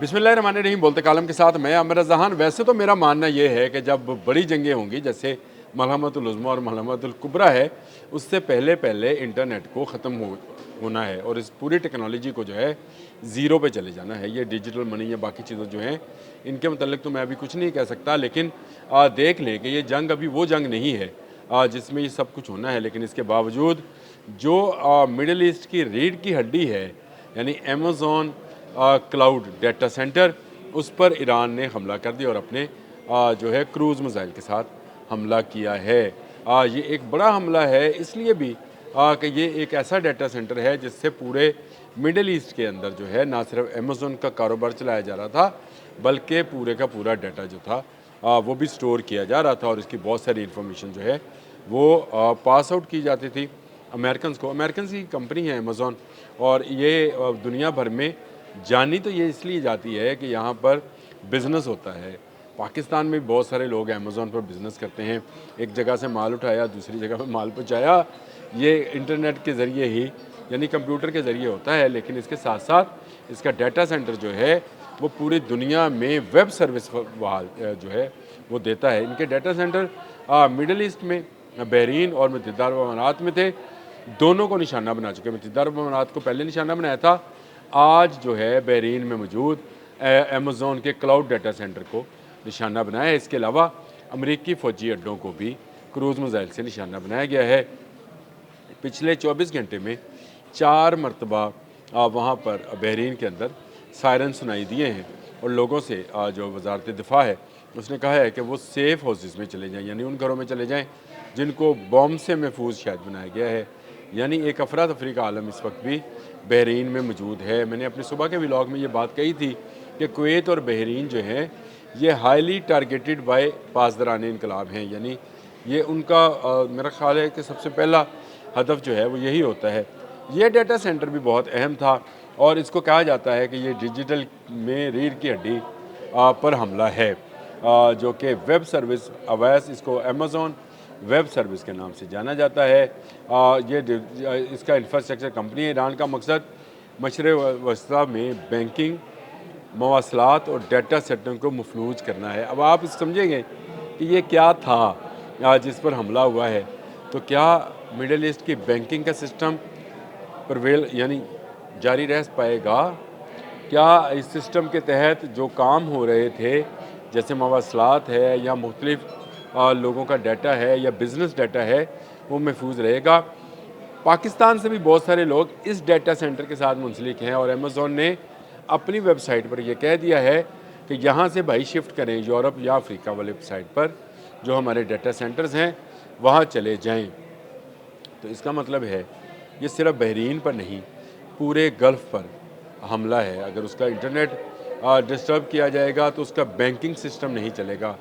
बिस्मिल्लाहिर्रहमानिर्रहीम। बोलते कालम के साथ मैं आमिर जहान। वैसे तो मेरा मानना ये है कि जब बड़ी जंगें होंगी, जैसे मलहमतुल उज़्मा और मलहमतुल कुबरा है, उससे पहले पहले इंटरनेट को ख़त्म होना है और इस पूरी टेक्नोलॉजी को जो है ज़ीरो पे चले जाना है। ये डिजिटल मनी या बाकी चीज़ें जो हैं, इनके मतलब तो मैं अभी कुछ नहीं कह सकता, लेकिन देख लें कि ये जंग अभी वो जंग नहीं है जिसमें ये सब कुछ होना है। लेकिन इसके बावजूद जो मिडल ईस्ट की रीढ़ की हड्डी है, यानी अमेज़ॉन क्लाउड डाटा सेंटर, उस पर ईरान ने हमला कर दिया और अपने जो है क्रूज़ मिसाइल के साथ हमला किया है। ये एक बड़ा हमला है इसलिए भी कि ये एक ऐसा डाटा सेंटर है जिससे पूरे मिडल ईस्ट के अंदर जो है ना सिर्फ अमेज़ॉन का कारोबार चलाया जा रहा था, बल्कि पूरे का पूरा डाटा जो था वो भी स्टोर किया जा रहा था और इसकी बहुत सारी इन्फॉर्मेशन जो है वो पास आउट की जाती थी अमेरिकन को। अमेरिकन की कंपनी है अमेज़ॉन, और ये दुनिया भर में जानी तो ये इसलिए जाती है कि यहाँ पर बिज़नेस होता है। पाकिस्तान में बहुत सारे लोग अमेज़ॉन पर बिज़नेस करते हैं। एक जगह से माल उठाया, दूसरी जगह पर माल पहुँचाया, ये इंटरनेट के ज़रिए ही, यानी कंप्यूटर के ज़रिए होता है। लेकिन इसके साथ साथ इसका डाटा सेंटर जो है वो पूरी दुनिया में वेब सर्विस बहाल जो है वो देता है। इनके डाटा सेंटर मिडल ईस्ट में बहरीन और मुत्तहिदा अरब अमारात में थे, दोनों को निशाना बना चुके हैं। मुत्तहिदा अरब अमारात को पहले निशाना बनाया था, आज जो है बहरीन में मौजूद अमेज़ॉन के क्लाउड डाटा सेंटर को निशाना बनाया है। इसके अलावा अमरीकी फ़ौजी अड्डों को भी क्रूज़ मिसाइल से निशाना बनाया गया है। पिछले 24 घंटे में 4 मरतबा वहाँ पर बहरीन के अंदर सायरन सुनाई दिए हैं और लोगों से जो वजारत दिफा है उसने कहा है कि वो सेफ़ हाउसेस में चले जाएँ, यानी उन घरों में चले जाएँ जिनको बॉम्ब से महफूज शायद बनाया गया है। यानी एक अफरा तफरी का आलम इस वक्त भी बहरीन में मौजूद है। मैंने अपने सुबह के व्लॉग में ये बात कही थी कि कुवैत और बहरीन जो हैं ये हाईली टारगेटेड बाय पासदारान इनकलाब हैं, यानी ये उनका मेरा ख्याल है कि सबसे पहला हदफ जो है वो यही होता है। ये डाटा सेंटर भी बहुत अहम था और इसको कहा जाता है कि ये डिजिटल में रीढ़ की हड्डी पर हमला है, जो कि वेब सर्विस अवैस, इसको अमेज़ॉन वेब सर्विस के नाम से जाना जाता है। इसका इंफ्रास्ट्रक्चर कंपनी है। ईरान का मकसद मशरक़ वस्ता में बैंकिंग, मवासलात और डाटा सेंटर को मफलूज करना है। अब आप समझेंगे कि ये क्या था जिस पर हमला हुआ है, तो क्या मिडल ईस्ट की बैंकिंग का सिस्टम परवेल यानी जारी रह पाएगा? क्या इस सिस्टम के तहत जो काम हो रहे थे, जैसे मवासलात है या मुख्तलिफ लोगों का डाटा है या बिज़नेस डाटा है, वो महफूज रहेगा? पाकिस्तान से भी बहुत सारे लोग इस डाटा सेंटर के साथ मुंसलिक हैं और अमेज़ॉन ने अपनी वेबसाइट पर यह कह दिया है कि यहाँ से भाई शिफ्ट करें, यूरोप या अफ्रीका वाले वेबसाइट पर जो हमारे डाटा सेंटर्स हैं वहाँ चले जाएं। तो इसका मतलब है ये सिर्फ बहरीन पर नहीं, पूरे गल्फ़ पर हमला है। अगर उसका इंटरनेट डिस्टर्ब किया जाएगा तो उसका बैंकिंग सिस्टम नहीं चलेगा,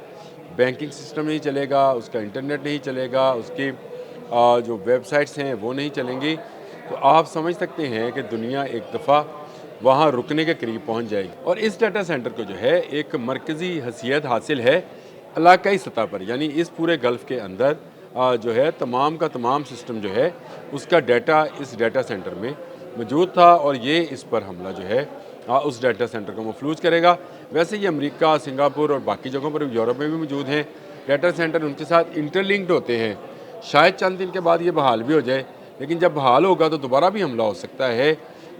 बैंकिंग सिस्टम नहीं चलेगा, उसका इंटरनेट नहीं चलेगा, उसकी जो वेबसाइट्स हैं वो नहीं चलेंगी। तो आप समझ सकते हैं कि दुनिया एक दफ़ा वहाँ रुकने के करीब पहुँच जाएगी। और इस डाटा सेंटर को जो है एक मरकज़ी हैसियत हासिल है इलाकाई सतह पर, यानी इस पूरे गल्फ़ के अंदर जो है तमाम का तमाम सिस्टम जो है उसका डाटा इस डाटा सेंटर में मौजूद था और ये इस पर हमला जो है उस डाटा सेंटर को मफलूज करेगा। वैसे ये अमेरिका, सिंगापुर और बाकी जगहों पर, यूरोप में भी मौजूद हैं डाटा सेंटर, उनके साथ इंटरलिंक्ड होते हैं। शायद चंद दिन के बाद ये बहाल भी हो जाए, लेकिन जब बहाल होगा तो दोबारा भी हमला हो सकता है,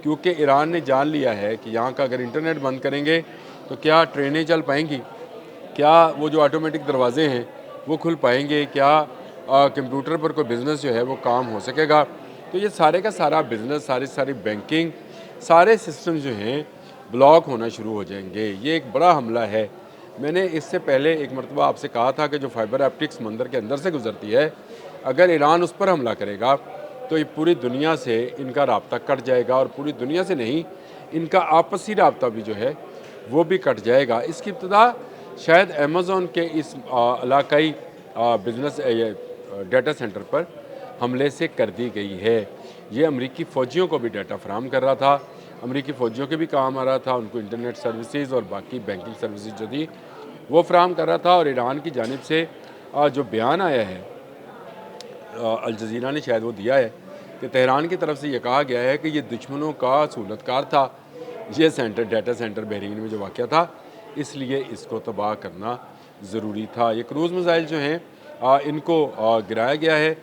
क्योंकि ईरान ने जान लिया है कि यहाँ का अगर इंटरनेट बंद करेंगे तो क्या ट्रेनें चल पाएंगी, क्या वो जो ऑटोमेटिक दरवाजे हैं वो खुल पाएंगे, क्या कंप्यूटर पर कोई बिज़नेस जो है वो काम हो सकेगा। तो ये सारे का सारा बिज़नेस, सारी बैंकिंग, सारे सिस्टम जो हैं ब्लॉक होना शुरू हो जाएंगे। ये एक बड़ा हमला है। मैंने इससे पहले एक मरतबा आपसे कहा था कि जो फाइबर ऑप्टिक्स समंदर के अंदर से गुजरती है, अगर ईरान उस पर हमला करेगा तो ये पूरी दुनिया से इनका राब्ता कट जाएगा, और पूरी दुनिया से नहीं, इनका आपसी राब्ता भी जो है वो भी कट जाएगा। इसकी इब्तिदा शायद अमेज़ॉन के इस इलाकाई बिज़नेस डाटा सेंटर पर हमले से कर दी गई है। ये अमरीकी फ़ौजियों को भी डाटा फराहम कर रहा था, अमरीकी फ़ौजियों के भी काम आ रहा था, उनको इंटरनेट सर्विसेज और बाकी बैंकिंग सर्विसेज जो थी वो फराहम कर रहा था। और ईरान की जानिब से जो बयान आया है, अल जज़ीरा ने शायद वो दिया है, कि तेहरान की तरफ से ये कहा गया है कि ये दुश्मनों का सहूलतकार था یہ سینٹر ڈیٹا سینٹر بحرین میں جو واقع تھا، اس لیے اس کو تباہ کرنا ضروری تھا۔ یہ کروز میزائل جو ہیں ان کو گرایا گیا ہے۔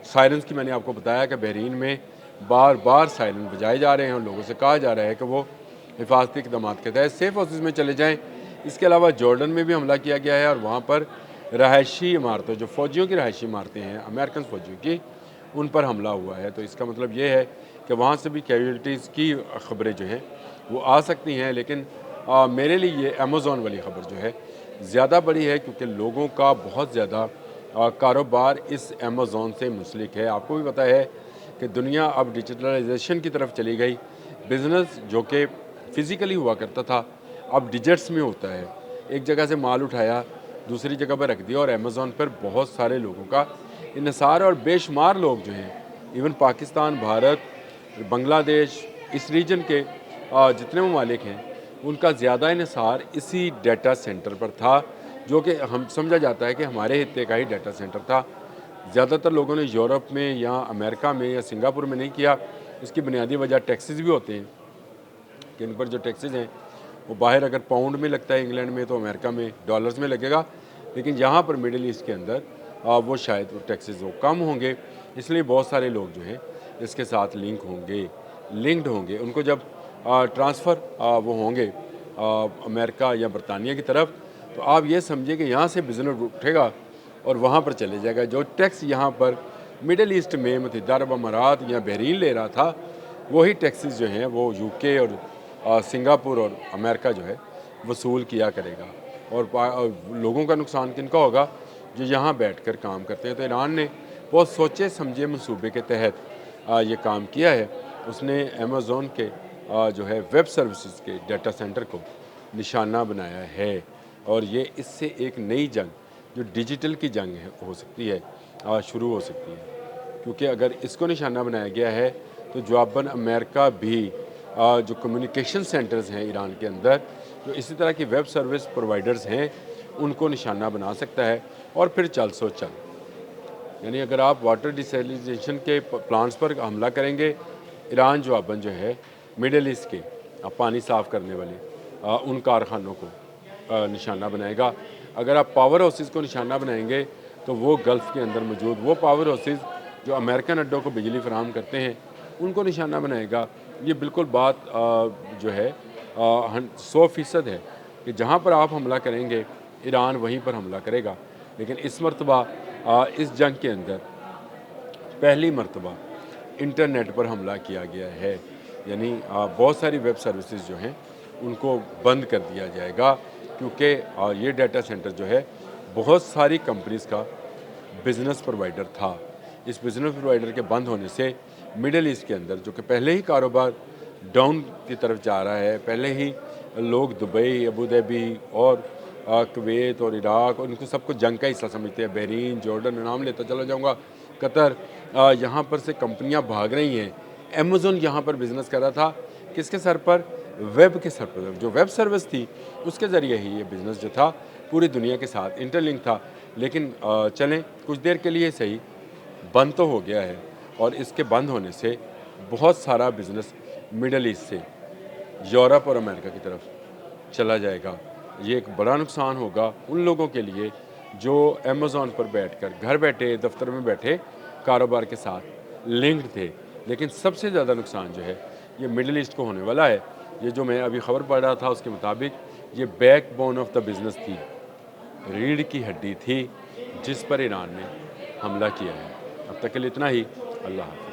سائرنز کی میں نے آپ کو بتایا کہ بحرین میں بار بار سائرن بجائے جا رہے ہیں اور لوگوں سے کہا جا رہا ہے کہ وہ حفاظتی اقدامات کے تحت سیف ہاؤسز میں چلے جائیں۔ اس کے علاوہ جارڈن میں بھی حملہ کیا گیا ہے اور وہاں پر رہائشی عمارتوں، جو فوجیوں کی رہائشی عمارتیں ہیں امریکن فوجیوں کی، ان پر حملہ ہوا ہے۔ تو اس کا مطلب یہ ہے کہ وہاں سے بھی کیجویلٹیز کی خبریں جو ہیں وہ آ سکتی ہیں، لیکن میرے لیے یہ امیزون والی خبر جو ہے زیادہ بڑی ہے، کیونکہ لوگوں کا بہت زیادہ کاروبار اس امیزون سے منسلک ہے۔ آپ کو بھی پتہ ہے کہ دنیا اب ڈیجیٹلائزیشن کی طرف چلی گئی۔ بزنس جو کہ فزیکلی ہوا کرتا تھا اب ڈیجٹس میں ہوتا ہے۔ ایک جگہ سے مال اٹھایا دوسری جگہ پر رکھ دیا، اور امیزون پر بہت سارے لوگوں کا انحصار ہے، اور بے شمار لوگ جو ہیں ایون پاکستان، بھارت، بنگلہ دیش، اس ریجن کے جتنے ممالک ہیں ان کا زیادہ انحصار اسی ڈیٹا سینٹر پر تھا، جو کہ ہم سمجھا جاتا ہے کہ ہمارے خطے کا ہی ڈیٹا سینٹر تھا۔ زیادہ تر لوگوں نے یورپ میں یا امریکہ میں یا سنگاپور میں نہیں کیا۔ اس کی بنیادی وجہ ٹیکسز بھی ہوتے ہیں کہ ان پر جو ٹیکسز ہیں وہ باہر اگر پاؤنڈ میں لگتا ہے انگلینڈ میں تو امریکہ میں ڈالرز میں لگے گا، لیکن یہاں پر مڈل ایسٹ کے اندر وہ شاید وہ ٹیکسز وہ کم ہوں گے، اس لیے بہت سارے لوگ جو ہیں اس کے ساتھ لنکڈ ہوں گے۔ ان کو جب ٹرانسفر وہ ہوں گے امریکہ یا برطانیہ کی طرف، تو آپ یہ سمجھیں کہ یہاں سے بزنس اٹھے گا اور وہاں پر چلے جائے گا۔ جو ٹیکس یہاں پر مڈل ایسٹ میں متحدہ عرب امارات یا بحرین لے رہا تھا، وہی ٹیکسز جو ہیں وہ یو کے اور سنگاپور اور امریکہ جو ہے وصول کیا کرے گا، اور لوگوں کا نقصان کن کا ہوگا؟ جو یہاں بیٹھ کر کام کرتے ہیں۔ تو ایران نے بہت سوچے سمجھے منصوبے کے تحت یہ کام کیا ہے۔ اس نے امیزون کے جو ہے ویب سروسز کے ڈیٹا سینٹر کو نشانہ بنایا ہے، اور یہ اس سے ایک نئی جنگ جو ڈیجیٹل کی جنگ ہے ہو سکتی ہے، شروع ہو سکتی ہے، کیونکہ اگر اس کو نشانہ بنایا گیا ہے تو جواباً امریکہ بھی جو کمیونیکیشن سینٹرز ہیں ایران کے اندر، جو اسی طرح کی ویب سروس پرووائڈرز ہیں، ان کو نشانہ بنا سکتا ہے، اور پھر چل سو چل۔ یعنی اگر آپ واٹر ڈیسیلینیشن کے پلانٹس پر حملہ کریں گے، ایران جواباً جو ہے مڈل ایسٹ کے پانی صاف کرنے والے ان کارخانوں کو نشانہ بنائے گا۔ اگر آپ پاور ہاؤسز کو نشانہ بنائیں گے تو وہ گلف کے اندر موجود وہ پاور ہاؤسز جو امریکن اڈوں کو بجلی فراہم کرتے ہیں ان کو نشانہ بنائے گا۔ یہ بالکل بات جو ہے 100% ہے کہ جہاں پر آپ حملہ کریں گے ایران وہیں پر حملہ کرے گا، لیکن اس مرتبہ اس جنگ کے اندر پہلی مرتبہ انٹرنیٹ پر حملہ کیا گیا ہے، یعنی بہت ساری ویب سروسز جو ہیں ان کو بند کر دیا جائے گا، کیونکہ یہ ڈیٹا سینٹر جو ہے بہت ساری کمپنیز کا بزنس پرووائڈر تھا۔ اس بزنس پرووائڈر کے بند ہونے سے مڈل ایسٹ کے اندر جو کہ پہلے ہی کاروبار ڈاؤن کی طرف جا رہا ہے، پہلے ہی لوگ دبئی، ابوظہبی اور کویت اور عراق، ان کو سب کو جنگ کا حصہ سمجھتے ہیں، بحرین، جارڈن، نام لیتا چلا جاؤں گا، قطر، یہاں پر سے کمپنیاں بھاگ رہی ہیں۔ امیزون یہاں پر بزنس کر رہا تھا، کس کے سر پر؟ ویب کے سر پر۔ جو ویب سروس تھی اس کے ذریعے ہی یہ بزنس جو تھا پوری دنیا کے ساتھ انٹر لنک تھا، لیکن چلیں کچھ دیر کے لیے صحیح بند تو ہو گیا ہے، اور اس کے بند ہونے سے بہت سارا بزنس مڈل ایسٹ سے یورپ اور امریکہ کی طرف چلا جائے گا۔ یہ ایک بڑا نقصان ہوگا ان لوگوں کے لیے جو امیزون پر بیٹھ کر گھر بیٹھے دفتر میں بیٹھے کاروبار کے ساتھ لنکڈ تھے، لیکن سب سے زیادہ نقصان جو ہے یہ مڈل ایسٹ کو ہونے والا ہے۔ یہ جو میں ابھی خبر پڑھ رہا تھا اس کے مطابق یہ back bone of the business تھی، ریڑھ کی ہڈی تھی جس پر ایران نے حملہ کیا ہے۔ اب تک کے لیے اتنا ہی، اللہ حافظ۔